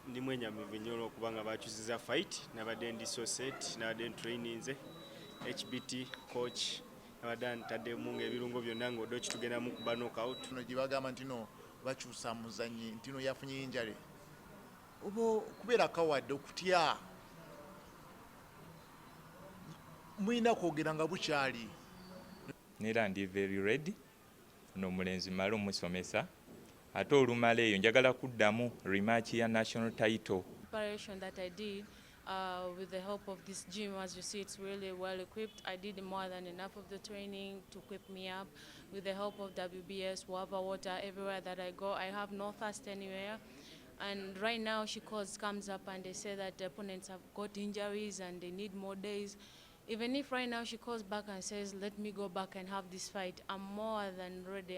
Ndi mwenyamivu nnyo olw'okubanga bakyusiza fight nabadde ndi set nabadde ntraininze HBT coach nabadde ntaddemu ng'ebirungo byonna ng'odde kitugendamu kuba knockout. No gye bagamba nti no bakyusa muzannyi nti no yafunye injale oba kubeera kawadde okutya mulina kwogera nga bukyali. Neera ndi very ready n'omulenzi mala omusomesa ate olumala eyo njagala kuddamu rematch ya national title. Preparation that I did with the help of this gym, as you see, it's really well equipped. I did more than enough of the training to equip me up. With the help of WBS, water, everywhere that I go, I have no thirst anywhere. And right now, she comes up and they say that the opponents have got injuries and they need more days. Even if right now she calls back and says, let me go back and have this fight, I'm more than ready.